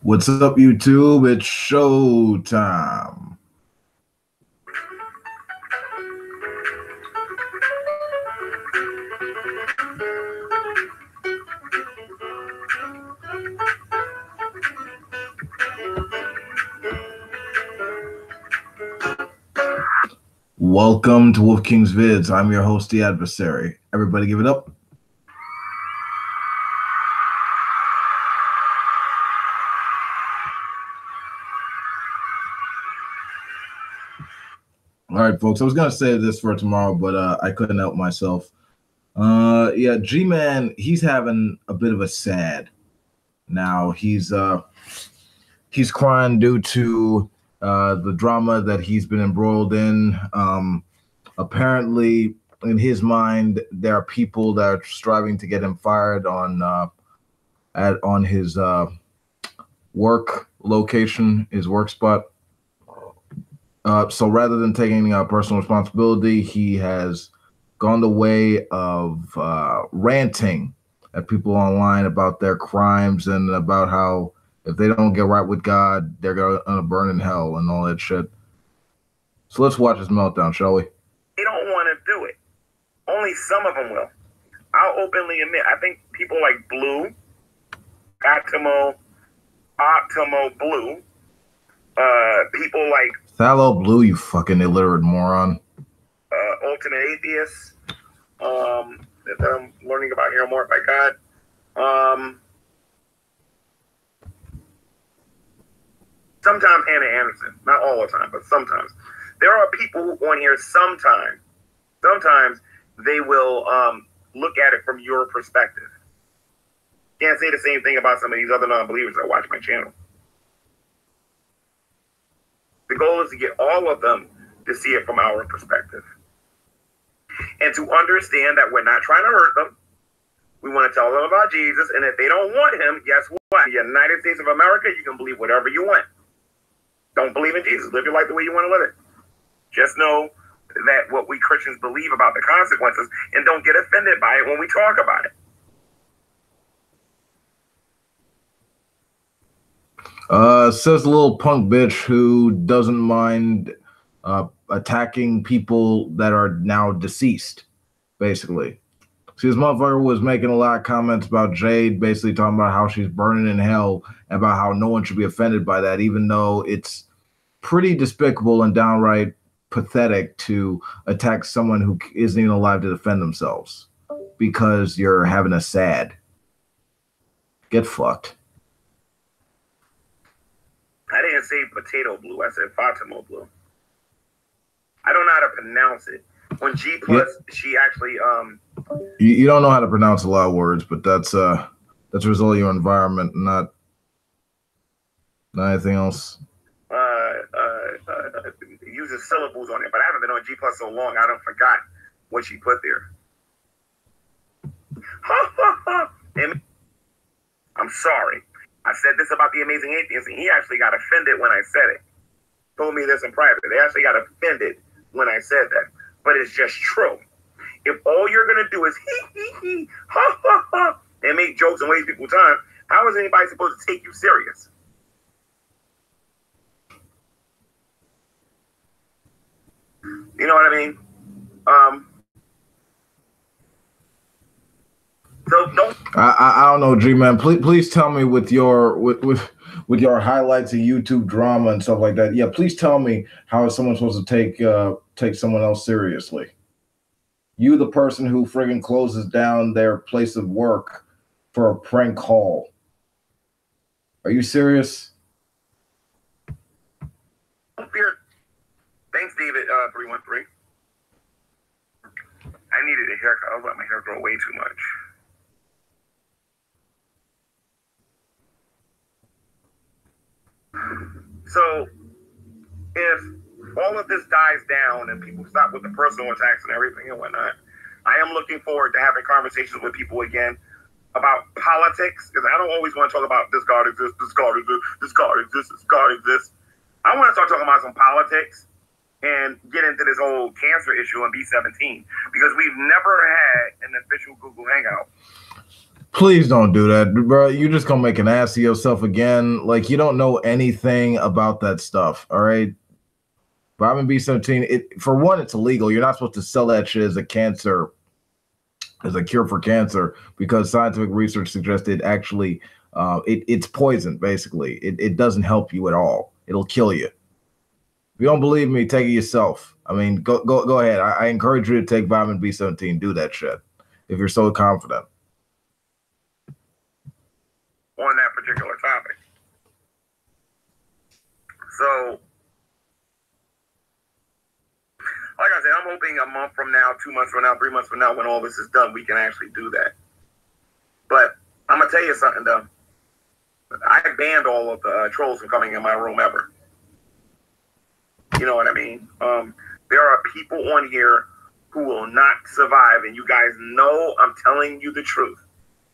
What's up, YouTube? It's show time. Welcome to Wolf King's Vids. I'm your host, The Adversary. Everybody give it up. All right, folks. I was gonna save this for tomorrow, but I couldn't help myself. Yeah, G-Man, he's having a bit of a sad. Now he's crying due to the drama that he's been embroiled in. Apparently, in his mind, there are people that are striving to get him fired on his work location, his work spot. So rather than taking personal responsibility, he has gone the way of ranting at people online about their crimes and about how if they don't get right with God, they're gonna burn in hell and all that shit. So let's watch this meltdown, shall we? They don't want to do it. Only some of them will. I'll openly admit, I think people like Blue, Optimo Blue, people like Thallow Blue, you fucking illiterate moron. Alternate Atheists, that I'm learning about here more by God. Sometimes Hannah Anderson, not all the time, but sometimes. There are people on here sometimes they will look at it from your perspective. Can't say the same thing about some of these other non-believers that watch my channel. The goal is to get all of them to see it from our perspective. And to understand that we're not trying to hurt them. We want to tell them about Jesus. And if they don't want him, guess what? In the United States of America, you can believe whatever you want. Don't believe in Jesus. Live your life the way you want to live it. Just know that what we Christians believe about the consequences, and don't get offended by it when we talk about it. Says a little punk bitch who doesn't mind attacking people that are now deceased, basically. See, this motherfucker was making a lot of comments about Jade, basically talking about how she's burning in hell and about how no one should be offended by that, even though it's pretty despicable and downright pathetic to attack someone who isn't even alive to defend themselves because you're having a sad. Get fucked. I didn't say potato blue. I said Fatimo blue. I don't know how to pronounce it. On G plus, she actually You don't know how to pronounce a lot of words, but that's a result of your environment, not anything else. Uses syllables on it, but I haven't been on G plus so long I don't forgot what she put there. I'm sorry. I said this about the Amazing Atheist, and he actually got offended when I said it. Told me this in private. They actually got offended when I said that. But it's just true. If all you're going to do is and make jokes and waste people's time, how is anybody supposed to take you serious? You know what I mean? So don't. I don't know, G-Man. Please tell me with your highlights of YouTube drama and stuff like that. Yeah, please tell me how is someone supposed to take someone else seriously? You, the person who friggin' closes down their place of work for a prank call. Are you serious? Thanks, David. 313. I needed a haircut. I was letting my hair grow way too much. So, if all of this dies down and people stop with the personal attacks and everything and whatnot, I am looking forward to having conversations with people again about politics, because I don't always want to talk about this God exists, this God exists, this God exists, this God exists. I want to start talking about some politics and get into this whole cancer issue on B17, because we've never had an official Google Hangout. Please don't do that, bro. You're just gonna make an ass of yourself again. Like you don't know anything about that stuff. All right. Vitamin B17, for one, it's illegal. You're not supposed to sell that shit as a cure for cancer, because scientific research suggested actually it's poison, basically. It doesn't help you at all. It'll kill you. If you don't believe me, take it yourself. I mean, go ahead. I encourage you to take vitamin B17. Do that shit if you're so confident. On that particular topic. So, like I said, I'm hoping a month from now, 2 months from now, 3 months from now, when all this is done, we can actually do that. But I'm going to tell you something, though. I banned all of the trolls from coming in my room ever. You know what I mean? There are people on here who will not survive, and you guys know I'm telling you the truth.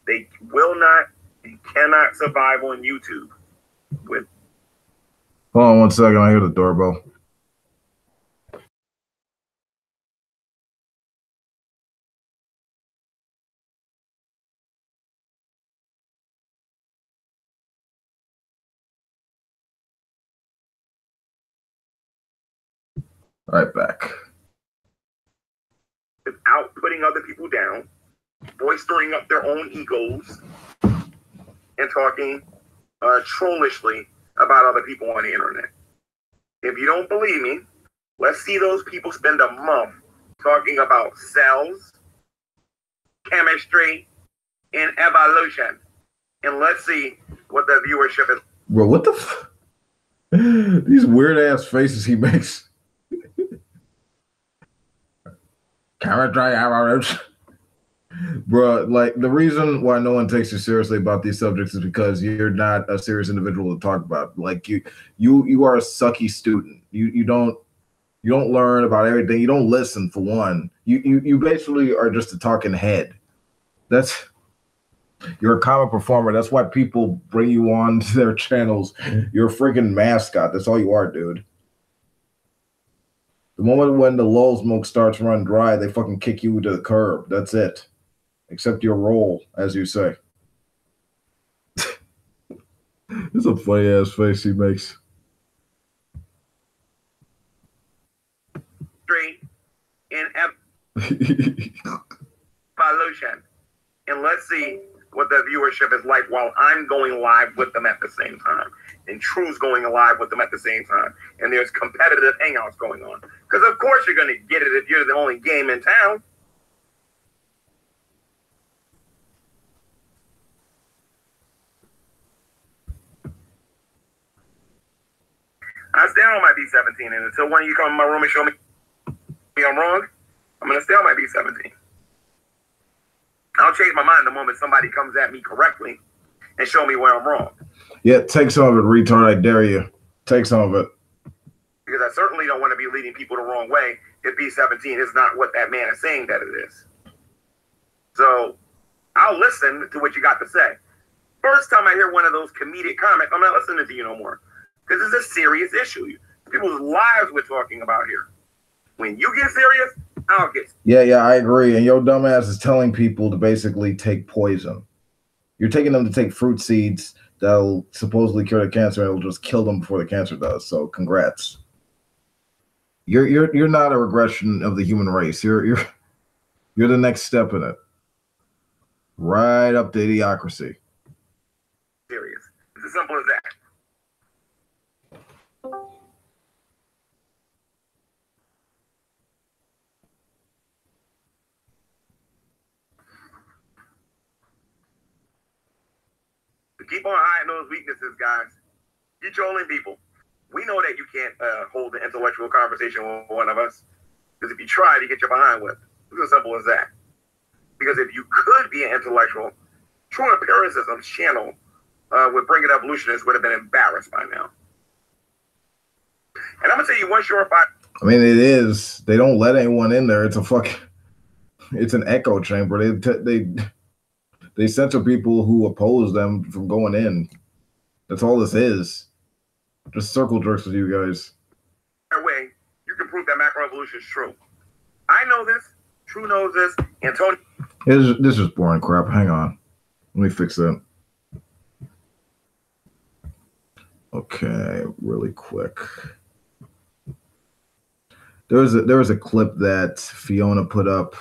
They will not and cannot survive on YouTube. With Hold on 1 second. I hear the doorbell. Right back. Without putting other people down, boistering up their own egos, and talking trollishly about other people on the internet. If you don't believe me, let's see those people spend a month talking about cells, chemistry, and evolution. And let's see what the viewership is. Bro, what the these weird ass faces he makes. Bro, like the reason why no one takes you seriously about these subjects is because you're not a serious individual to talk about. Like you are a sucky student. You don't learn about everything. You don't listen, for one. You basically are just a talking head. You're a comic performer. That's why people bring you on to their channels. You're a freaking mascot. That's all you are, dude. The moment when the lull smoke starts to run dry, they fucking kick you to the curb. That's it. Accept your role, as you say. It's a funny ass face he makes. Straight in evolution. And let's see what the viewership is like while I'm going live with them at the same time. And True's going live with them at the same time. And there's competitive hangouts going on. Because of course you're going to get it if you're the only game in town. I stay on my B17, and until one of you come in my room and show me I'm wrong, I'm going to stay on my B17. I'll change my mind the moment somebody comes at me correctly and show me where I'm wrong. Yeah, take some of it, retard. I dare you. Take some of it. Because I certainly don't want to be leading people the wrong way if B17 is not what that man is saying that it is. So I'll listen to what you got to say. First time I hear one of those comedic comments, I'm not listening to you no more. Because it's a serious issue. People's lives we're talking about here. When you get serious, I'll get serious. Yeah, I agree. And your dumbass is telling people to basically take poison. You're taking them to take fruit seeds that'll supposedly cure the cancer, and it'll just kill them before the cancer does. So congrats. You're not a regression of the human race. You're the next step in it. Right up to idiocracy. Serious. It's as simple as that. Keep on hiding those weaknesses, guys. You're trolling people. We know that you can't hold an intellectual conversation with one of us. Because if you try to get your behind with, it's as simple as that. Because if you could be an intellectual, True Empiricism's channel with Bring It Evolutionists would have been embarrassed by now. And I'm going to tell you one surefire. I mean, it is. They don't let anyone in there. It's an echo chamber. They censor people who oppose them from going in. That's all this is. Just circle jerks with you guys. Way, you can prove that macroevolution is true. I know this. True knows this. And Tony. This is boring crap. Hang on. Let me fix that. Okay, really quick. There was a clip that Fiona put up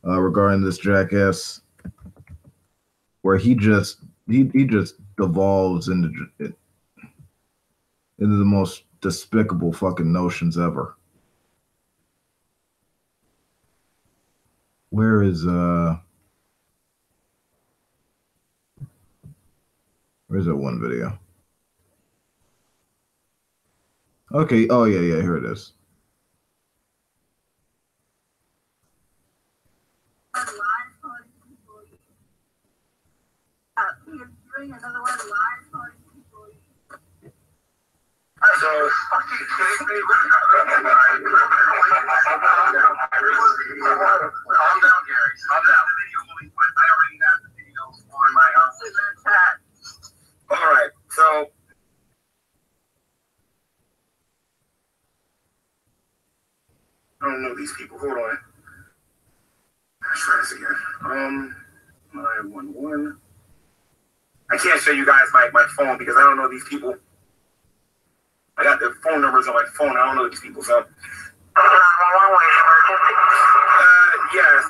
regarding this jackass, where he just devolves into the most despicable fucking notions ever. Where's that one video? Okay, oh yeah, here it is. So, fucking kidding me? Calm down, Gary. Calm down. I already have the videos on my house. All right, so. I don't know these people. Hold on. Let's try this again. 911. I can't show you guys my phone because I don't know these people. I got their phone numbers on my phone. I don't know these people, so. Yes.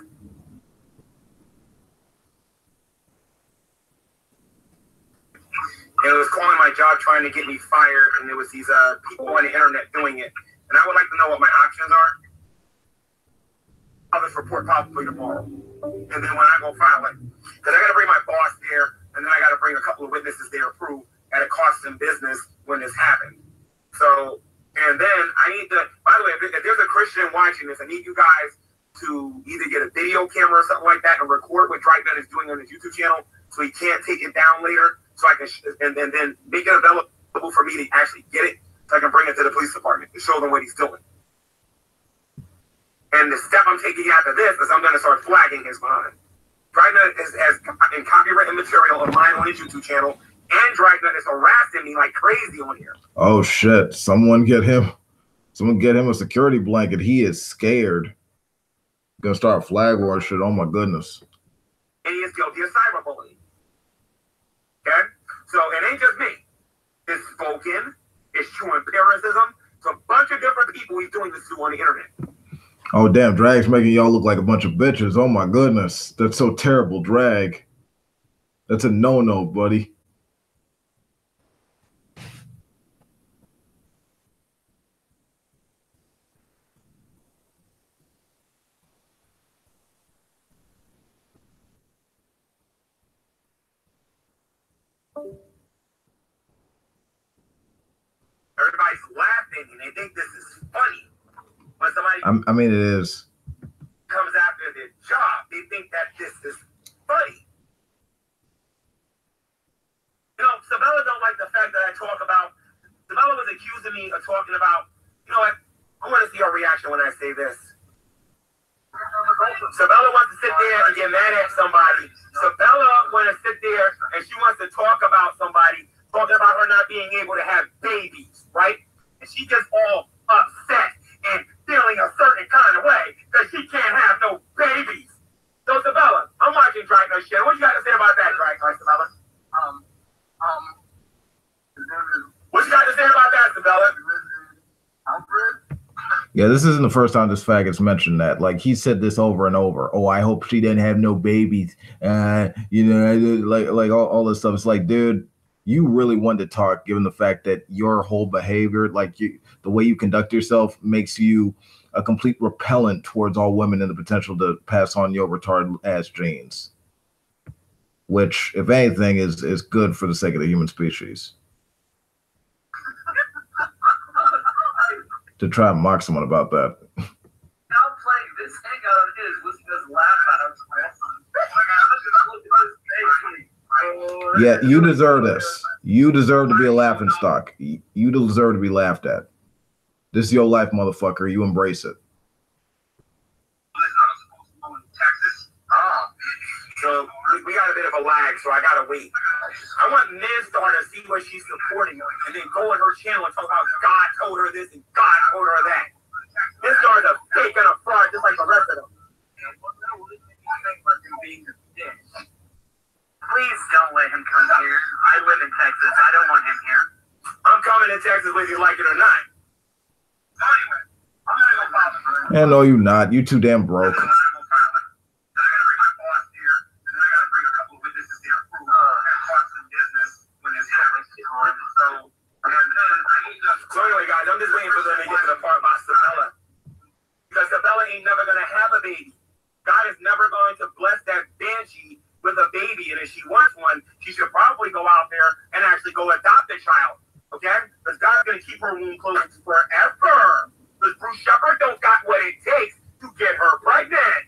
And it was calling my job trying to get me fired, and there was these people on the internet doing it. And I would like to know what my options are. I'll just report probably tomorrow. And then when I go file it, because I got to bring my boss there, and then I got to bring a couple of witnesses there to prove that it cost them business when this happened. So, and then I need to, by the way, if there's a Christian watching this, I need you guys to either get a video camera or something like that and record what Dragnet is doing on his YouTube channel so he can't take it down later, so I can, and then make it available for me to actually get it so I can bring it to the police department to show them what he's doing. And the step I'm taking after this is I'm going to start flagging his behind. Dragnet has in copywritten material of mine on his YouTube channel, and Dragnet is harassing me like crazy on here. Oh shit! Someone get him a security blanket. He is scared. Gonna start flag war shit. Oh my goodness. And he is guilty of cyberbullying. Okay, so it ain't just me. It's Spoken. It's True Empiricism. It's a bunch of different people he's doing this to on the internet. Oh damn, Drag's making y'all look like a bunch of bitches. Oh my goodness, that's so terrible, Drag. That's a no-no, buddy. Everybody's laughing and they think this is funny. When somebody I mean, it is. comes after their job, they think that this is funny. You know, Sabella don't like the fact that I talk about. Sabella was accusing me of talking about. You know what? I want to see her reaction when I say this. Sabella wants to sit there and get mad at somebody. Sabella wants to sit there and she wants to talk about somebody, talking about her not being able to have babies, right? And she just all upset and feeling a certain kind of way because she can't have no babies. So Sabella, I'm watching Dragnet shit. What you got to say about that, Sabella? What you got to say about that, Sabella? Yeah, this isn't the first time this faggot's mentioned that. Like, he said this over and over. Oh, I hope she didn't have no babies. You know, like all this stuff. It's like, dude, you really wanted to talk, given the fact that your whole behavior, like the way you conduct yourself, makes you a complete repellent towards all women and the potential to pass on your retarded ass genes. Which, if anything, is good for the sake of the human species. To try and mock someone about that. Now playing this hangout is listening to us laugh at him. Yeah, you deserve this. You deserve to be a laughing stock. You deserve to be laughed at. This is your life, motherfucker. You embrace it. So we got a bit of a lag, so I gotta wait. I want Midstar to see what she's supporting her, and then go on her channel and talk about God told her this and God told her that. Midstar is a fake and a fraud, just like the rest of them. Please don't let him come here. I live in Texas. I don't want him here. I'm coming to Texas whether you like it or not. So anyway, I'm gonna go file for him. Yeah, no, you not. You too damn broke. So anyway, guys, I'm just waiting for them to get to the part about Sabella. Because Sabella ain't never going to have a baby. God is never going to bless that banshee with a baby. And if she wants one, she should probably go out there and actually go adopt a child. Okay? Because God's going to keep her womb closed forever. Because Bruce Shepard don't got what it takes to get her pregnant.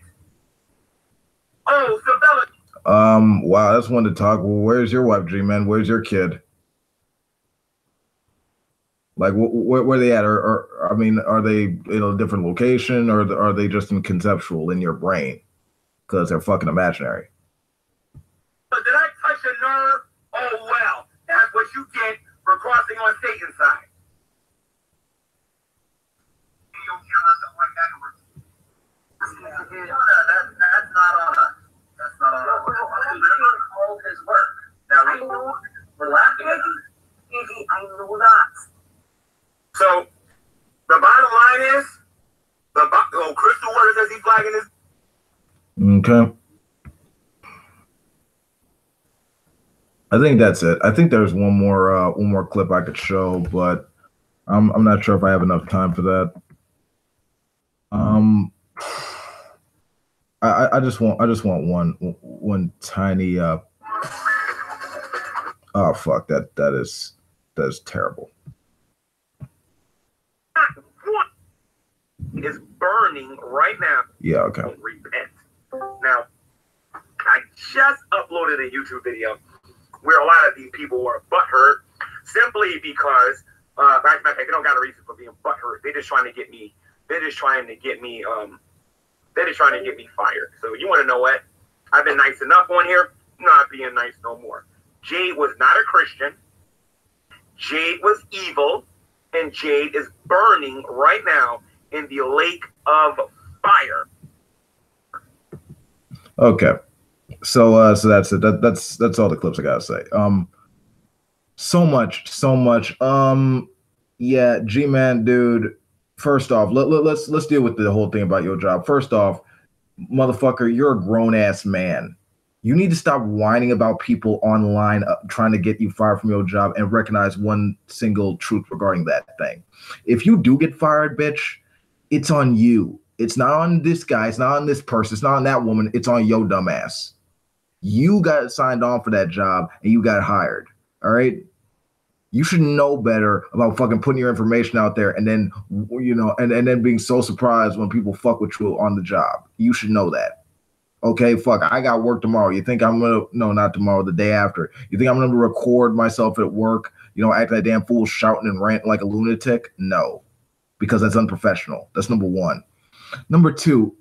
Oh, Sabella. Wow, that's one to talk. Well, where's your wife, G-Man? Where's your kid? Like, where are they at? Or I mean, are they in a different location, or are they just in conceptual in your brain? Because they're fucking imaginary. But did I touch a nerve? Oh, well, that's what you get for crossing on Satan's side. That's not on us. That's not on us. All his work. Now, we're laughing at him. I know that. So, the bottom line is, Crystal Waters as he flagging this. Okay. I think that's it. I think there's one more clip I could show, but I'm not sure if I have enough time for that. I just want one tiny oh fuck, that is terrible. Is burning right now. Yeah, okay. Repent. Now, I just uploaded a YouTube video where a lot of these people were butthurt simply because, they don't got a reason for being butthurt. They're just trying to get me. They're just trying to get me fired. So you want to know what? I've been nice enough on here. I'm not being nice no more. Jade was not a Christian. Jade was evil, and Jade is burning right now in the lake of fire. Okay, so that's it. That's all the clips I gotta say. So much. Yeah, G-Man, dude. First off, let's deal with the whole thing about your job. First off, motherfucker, you're a grown ass man. You need to stop whining about people online trying to get you fired from your job and recognize one single truth regarding that thing. If you do get fired, bitch, it's on you. It's not on this guy. It's not on this person. It's not on that woman. It's on your dumb ass. You got signed on for that job and you got hired. All right. You should know better about fucking putting your information out there and then, and then being so surprised when people fuck with you on the job. You should know that. Okay, fuck, I got work tomorrow. You think I'm gonna, no, not tomorrow, the day after. You think I'm gonna record myself at work, act like a damn fool shouting and ranting like a lunatic? No, because that's unprofessional. That's number one. Number two,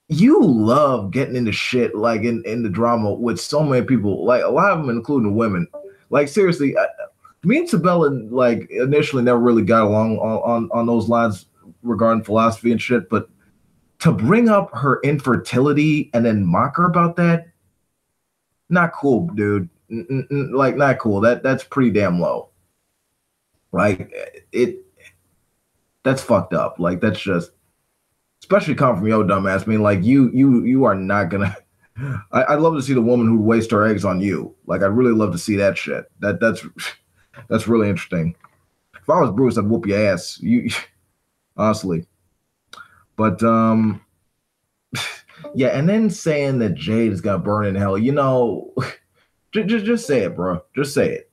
you love getting into shit like in the drama with so many people, like a lot of them, including women. Like seriously, me and Sabella like initially never really got along on those lines regarding philosophy and shit, but to bring up her infertility and then mock her about that, not cool, dude. Like, not cool. That's pretty damn low. Like, that's fucked up. Like, that's just, especially coming from your dumb ass. I mean, like, you are not gonna. I'd love to see the woman who wastes her eggs on you. Like, I'd really love to see that shit. That's really interesting. If I was Bruce, I'd whoop your ass. You honestly. But yeah, and then saying that Jade is gonna burn in hell, just say it, bro. Just say it.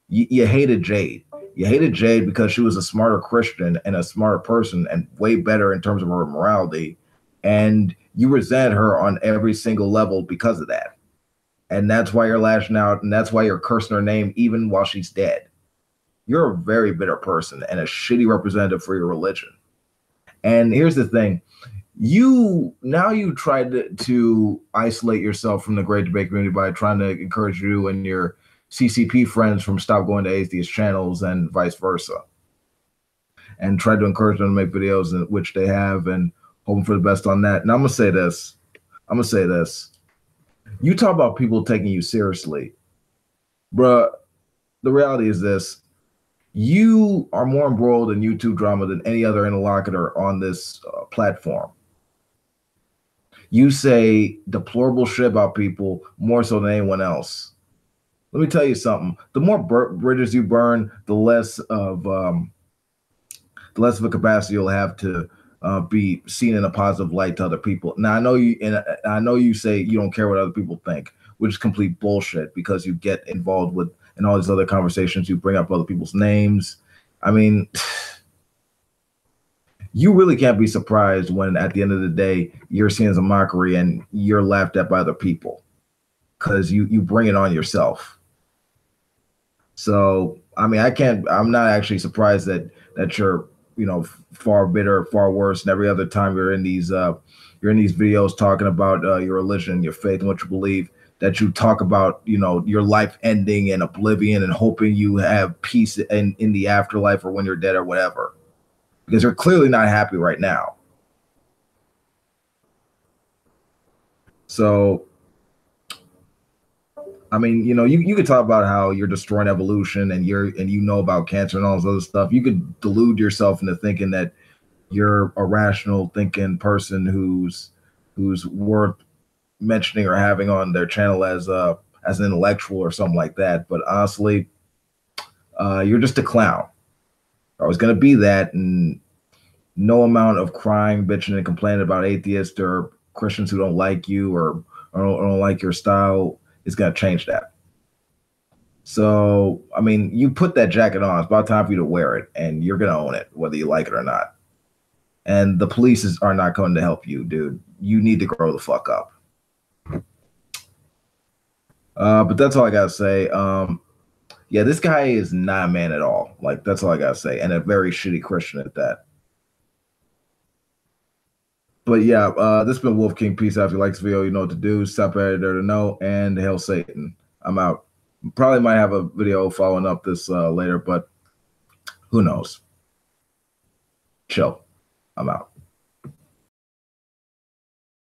You hated Jade. You hated Jade because she was a smarter Christian and a smarter person and way better in terms of her morality, and you resent her on every single level because of that. And that's why you're lashing out, and that's why you're cursing her name even while she's dead. You're a very bitter person and a shitty representative for your religion. And here's the thing. You tried to isolate yourself from the great debate community by trying to encourage you and your CCP friends from stop going to atheist channels and vice versa. And tried to encourage them to make videos, which they have, and hoping for the best on that. And I'm going to say this. You talk about people taking you seriously, bruh. The reality is this: you are more embroiled in YouTube drama than any other interlocutor on this platform. You say deplorable shit about people more so than anyone else. Let me tell you something: the more bridges you burn, the less of a capacity you'll have to be seen in a positive light to other people. Now I know you say you don't care what other people think, which is complete bullshit because you get involved with in all these other conversations. You bring up other people's names. I mean, you really can't be surprised when at the end of the day you're seen as a mockery and you're laughed at by other people because you bring it on yourself. So I mean, I'm not actually surprised that you're far bitter, far worse. And every other time you're in these videos talking about your religion, your faith, and what you believe, that you talk about your life ending in oblivion and hoping you have peace in the afterlife or when you're dead or whatever, because you're clearly not happy right now. So I mean, you could talk about how you're destroying evolution and you know about cancer and all this other stuff. You could delude yourself into thinking that you're a rational thinking person who's worth mentioning or having on their channel as an intellectual or something like that. But honestly, you're just a clown. I was gonna be that, and no amount of crying, bitching, and complaining about atheists or Christians who don't like you or don't like your style is gonna change that. So, I mean, you put that jacket on. It's about time for you to wear it, and you're gonna own it, whether you like it or not. And the police are not going to help you, dude. You need to grow the fuck up. But that's all I gotta say. Yeah, this guy is not a man at all. Like, that's all I gotta say, and a very shitty Christian at that. But yeah, this has been Wolf King. Peace out. If you like this video, you know what to do. Stop editor to know, and hail Satan. I'm out. Probably might have a video following up this later, but who knows? Chill. I'm out.